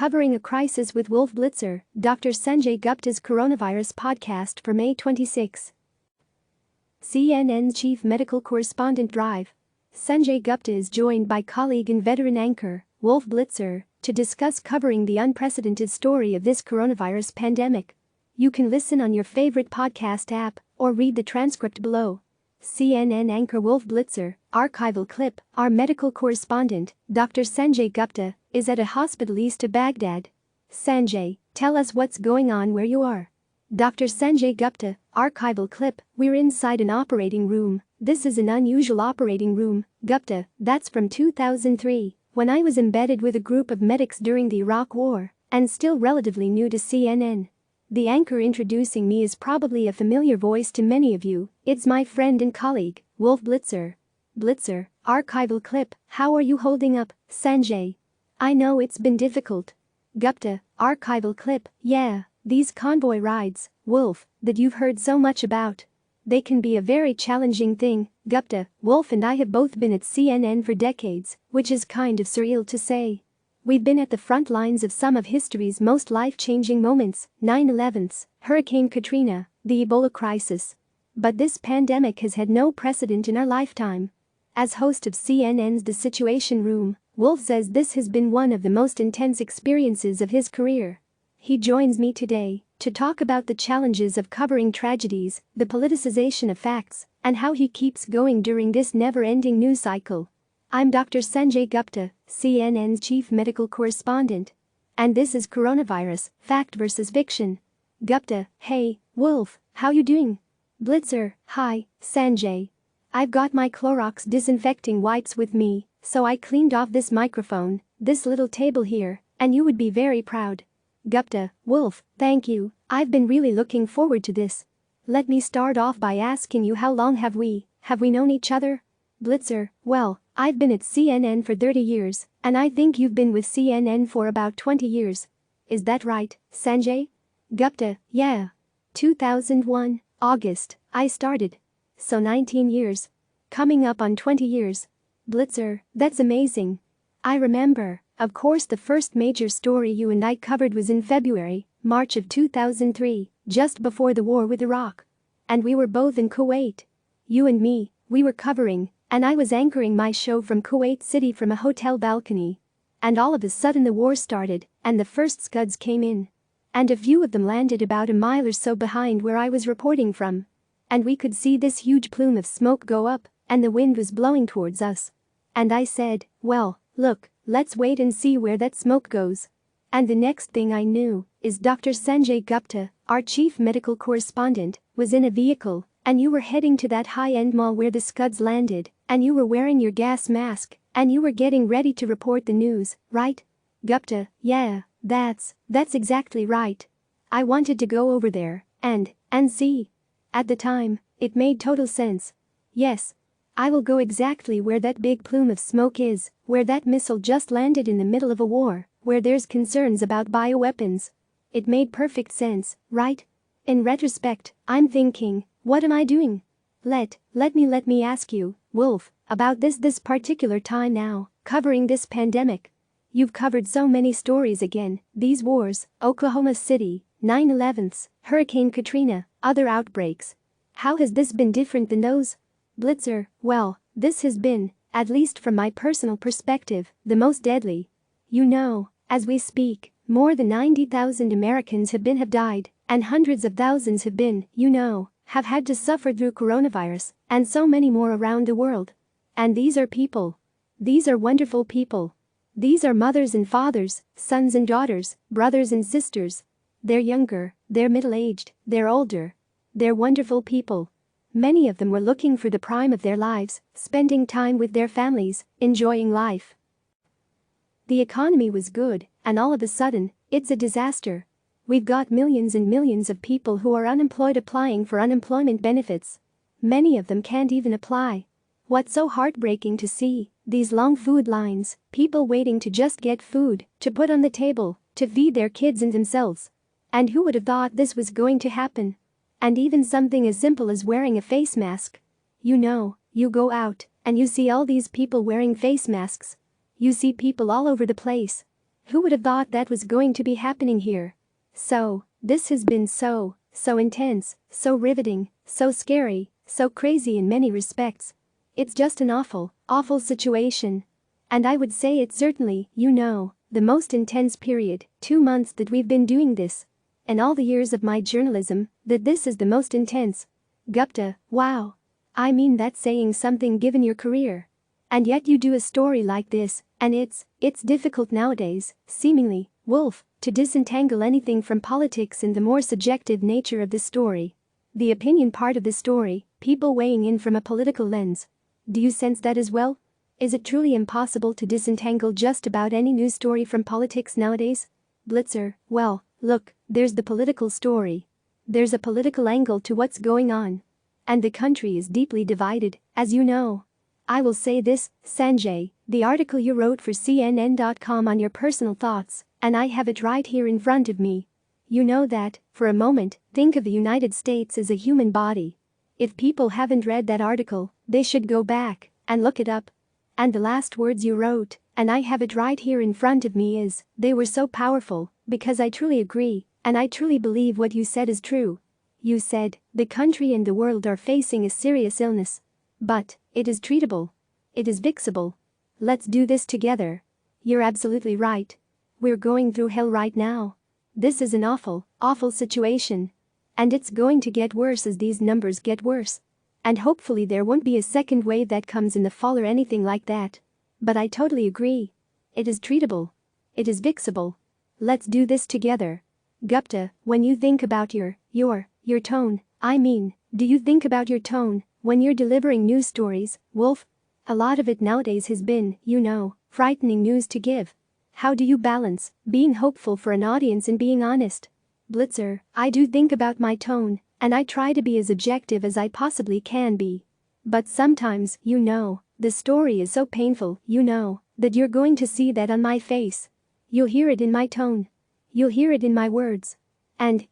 Covering a Crisis with Wolf Blitzer, Dr. Sanjay Gupta's Coronavirus podcast for May 26. CNN's Chief Medical Correspondent Drive. Sanjay Gupta is joined by colleague and veteran anchor, Wolf Blitzer, to discuss covering the unprecedented story of this coronavirus pandemic. You can listen on your favorite podcast app or read the transcript below. CNN anchor Wolf Blitzer, archival clip, our medical correspondent, Dr. Sanjay Gupta, is at a hospital east of Baghdad. Sanjay, tell us what's going on where you are. Dr. Sanjay Gupta, archival clip, we're inside an operating room. This is an unusual operating room, Gupta, that's from 2003, when I was embedded with a group of medics during the Iraq War, and still relatively new to CNN. The anchor introducing me is probably a familiar voice to many of you. It's my friend and colleague, Wolf Blitzer. Blitzer, archival clip, how are you holding up, Sanjay? I know it's been difficult. Gupta, archival clip, yeah, these convoy rides, Wolf, that you've heard so much about. They can be a very challenging thing, Gupta. Wolf and I have both been at CNN for decades, which is kind of surreal to say. We've been at the front lines of some of history's most life-changing moments, 9/11s, Hurricane Katrina, the Ebola crisis. But this pandemic has had no precedent in our lifetime. As host of CNN's The Situation Room, Wolf says this has been one of the most intense experiences of his career. He joins me today to talk about the challenges of covering tragedies, the politicization of facts, and how he keeps going during this never-ending news cycle. I'm Dr. Sanjay Gupta, CNN's Chief Medical Correspondent. And this is Coronavirus, Fact versus Fiction. Gupta, hey, Wolf, how you doing? Blitzer, hi, Sanjay. I've got my Clorox disinfecting wipes with me, so I cleaned off this microphone, this little table here, and you would be very proud. Gupta, Wolf, thank you, I've been really looking forward to this. Let me start off by asking you, how long have we known each other? Blitzer, well, I've been at CNN for 30 years, and I think you've been with CNN for about 20 years. Is that right, Sanjay? Gupta, yeah. 2001, August, I started. So 19 years. Coming up on 20 years. Blitzer, that's amazing. I remember, of course, the first major story you and I covered was in February, March of 2003, just before the war with Iraq. And we were both in Kuwait. You and me, we were covering, and I was anchoring my show from Kuwait City from a hotel balcony. And all of a sudden the war started, and the first Scuds came in. And a few of them landed about a mile or so behind where I was reporting from. And we could see this huge plume of smoke go up, and the wind was blowing towards us. And I said, well, look, let's wait and see where that smoke goes. And the next thing I knew is Dr. Sanjay Gupta, our chief medical correspondent, was in a vehicle, and you were heading to that high-end mall where the Scuds landed, and you were wearing your gas mask, and you were getting ready to report the news, right? Gupta, yeah, that's exactly right. I wanted to go over there and see. At the time, it made total sense. Yes. I will go exactly where that big plume of smoke is, where that missile just landed in the middle of a war, where there's concerns about bioweapons. It made perfect sense, right? In retrospect, I'm thinking, what am I doing? Let me ask you, Wolf, about this particular time now, covering this pandemic. You've covered so many stories again, these wars, Oklahoma City, 9/11s, Hurricane Katrina, other outbreaks. How has this been different than those? Blitzer, well, this has been, at least from my personal perspective, the most deadly. You know, as we speak, more than 90,000 Americans have died, and hundreds of thousands have had to suffer through coronavirus, and so many more around the world. And these are people. These are wonderful people. These are mothers and fathers, sons and daughters, brothers and sisters. They're younger, they're middle-aged, they're older. They're wonderful people. Many of them were looking for the prime of their lives, spending time with their families, enjoying life. The economy was good, and all of a sudden, it's a disaster. We've got millions and millions of people who are unemployed applying for unemployment benefits. Many of them can't even apply. What's so heartbreaking to see, these long food lines, people waiting to just get food, to put on the table, to feed their kids and themselves. And who would have thought this was going to happen? And even something as simple as wearing a face mask. You know, you go out, and you see all these people wearing face masks. You see people all over the place. Who would have thought that was going to be happening here? So, this has been so intense, so riveting, so scary, so crazy in many respects. It's just an awful situation. And I would say it's certainly, the most intense period, 2 months that we've been doing this. And all the years of my journalism, that this is the most intense. Gupta, wow. I mean, that's saying something given your career. And yet you do a story like this, and it's difficult nowadays, seemingly, Wolf, to disentangle anything from politics and the more subjective nature of this story. The opinion part of the story, people weighing in from a political lens. Do you sense that as well? Is it truly impossible to disentangle just about any news story from politics nowadays? Blitzer, well, look, there's the political story. There's a political angle to what's going on. And the country is deeply divided, as you know. I will say this, Sanjay, the article you wrote for CNN.com on your personal thoughts, and I have it right here in front of me. You know that, for a moment, think of the United States as a human body. If people haven't read that article, they should go back and look it up. And the last words you wrote, and I have it right here in front of me, is, they were so powerful, because I truly agree, and I truly believe what you said is true. You said, the country and the world are facing a serious illness. But, it is treatable. It is fixable. Let's do this together. You're absolutely right. We're going through hell right now. This is an awful situation. And it's going to get worse as these numbers get worse. And hopefully there won't be a second wave that comes in the fall or anything like that. But I totally agree. It is treatable. It is fixable. Let's do this together. Gupta, when you think about your tone, I mean, do you think about your tone when you're delivering news stories, Wolf? A lot of it nowadays has been, frightening news to give. How do you balance being hopeful for an audience and being honest? Blitzer, I do think about my tone, and I try to be as objective as I possibly can be. But sometimes, the story is so painful, that you're going to see that on my face. You'll hear it in my tone. You'll hear it in my words. And,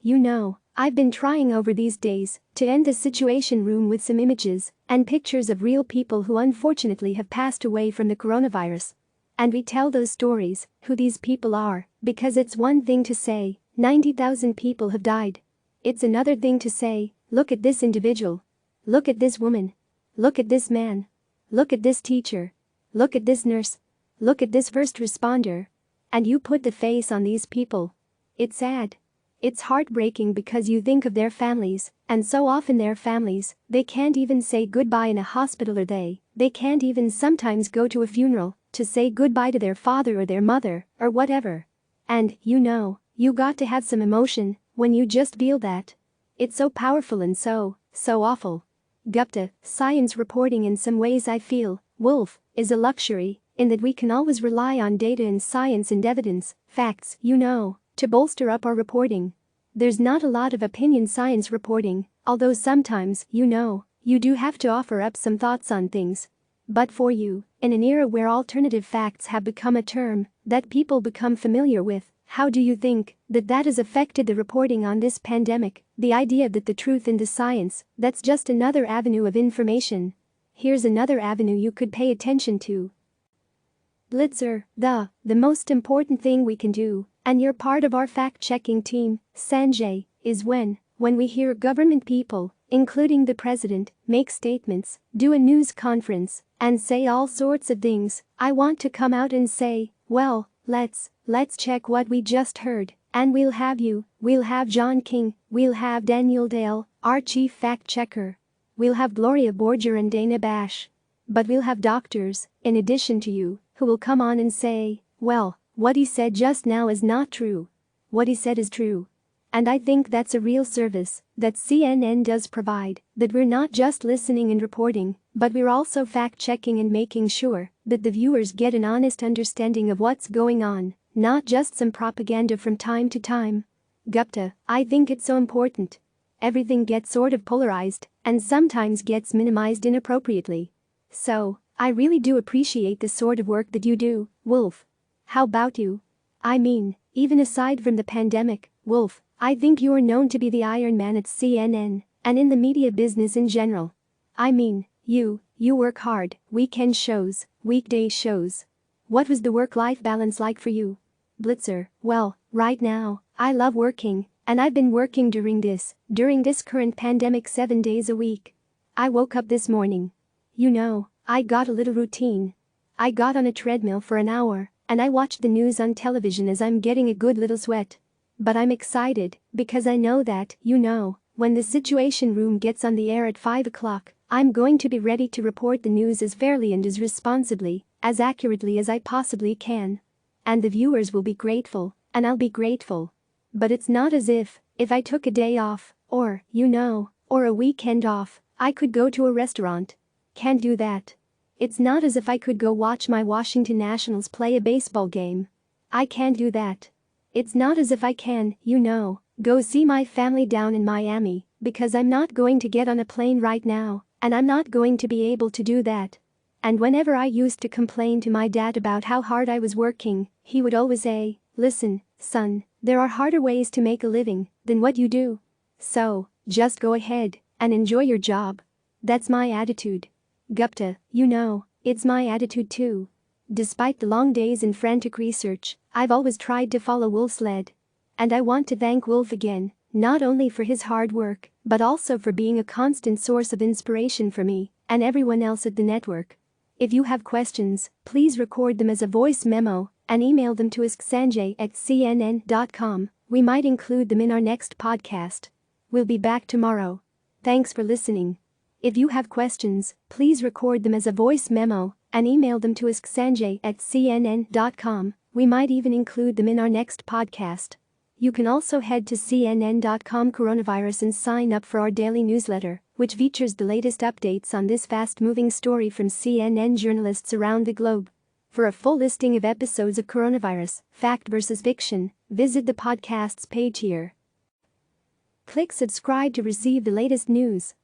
I've been trying over these days to end the situation room with some images and pictures of real people who unfortunately have passed away from the coronavirus. And we tell those stories, who these people are, because it's one thing to say, 90,000 people have died. It's another thing to say, look at this individual. Look at this woman. Look at this man. Look at this teacher. Look at this nurse. Look at this first responder. And you put the face on these people. It's sad. It's heartbreaking because you think of their families, and so often their families, they can't even say goodbye in a hospital, or they can't even sometimes go to a funeral to say goodbye to their father or their mother or whatever. And, you got to have some emotion when you just feel that. It's so powerful and so awful. Gupta, science reporting in some ways, I feel, Wolf, is a luxury, in that we can always rely on data and science and evidence, facts, to bolster up our reporting. There's not a lot of opinion science reporting, although sometimes, you do have to offer up some thoughts on things. But for you, in an era where alternative facts have become a term that people become familiar with, how do you think that has affected the reporting on this pandemic, the idea that the truth in the science, that's just another avenue of information? Here's another avenue you could pay attention to. Blitzer, the most important thing we can do, and you're part of our fact-checking team, Sanjay, is when we hear government people, including the president, make statements, do a news conference, and say all sorts of things. I want to come out and say, well, let's check what we just heard, and we'll have John King, we'll have Daniel Dale, our chief fact-checker. We'll have Gloria Borger and Dana Bash. But we'll have doctors, in addition to you, who will come on and say, well, what he said just now is not true. What he said is true. And I think that's a real service that CNN does provide, that we're not just listening and reporting, but we're also fact-checking and making sure that the viewers get an honest understanding of what's going on, not just some propaganda from time to time. Gupta, I think it's so important. Everything gets sort of polarized and sometimes gets minimized inappropriately. So, I really do appreciate the sort of work that you do, Wolf. How about you? I mean, even aside from the pandemic, Wolf, I think you're known to be the Iron Man at CNN and in the media business in general. I mean, you work hard, weekend shows, weekday shows. What was the work-life balance like for you? Blitzer, well, right now, I love working, and I've been working during this current pandemic 7 days a week. I woke up this morning. I got a little routine. I got on a treadmill for an hour, and I watched the news on television as I'm getting a good little sweat. But I'm excited, because I know that, when the Situation Room gets on the air at 5 o'clock, I'm going to be ready to report the news as fairly and as responsibly, as accurately as I possibly can. And the viewers will be grateful, and I'll be grateful. But it's not as if I took a day off, or a weekend off, I could go to a restaurant. Can't do that. It's not as if I could go watch my Washington Nationals play a baseball game. I can't do that. It's not as if I can, go see my family down in Miami, because I'm not going to get on a plane right now, and I'm not going to be able to do that. And whenever I used to complain to my dad about how hard I was working, he would always say, "Listen, son, there are harder ways to make a living than what you do. So, just go ahead and enjoy your job." That's my attitude. Gupta, it's my attitude too. Despite the long days and frantic research, I've always tried to follow Wolf's lead. And I want to thank Wolf again, not only for his hard work, but also for being a constant source of inspiration for me and everyone else at the network. If you have questions, please record them as a voice memo and email them to asksanjay@cnn.com. We might include them in our next podcast. We'll be back tomorrow. Thanks for listening. If you have questions, please record them as a voice memo and email them to asksanjay@cnn.com. We might even include them in our next podcast. You can also head to cnn.com coronavirus and sign up for our daily newsletter, which features the latest updates on this fast-moving story from CNN journalists around the globe. For a full listing of episodes of Coronavirus, Fact versus Fiction, visit the podcast's page here. Click subscribe to receive the latest news.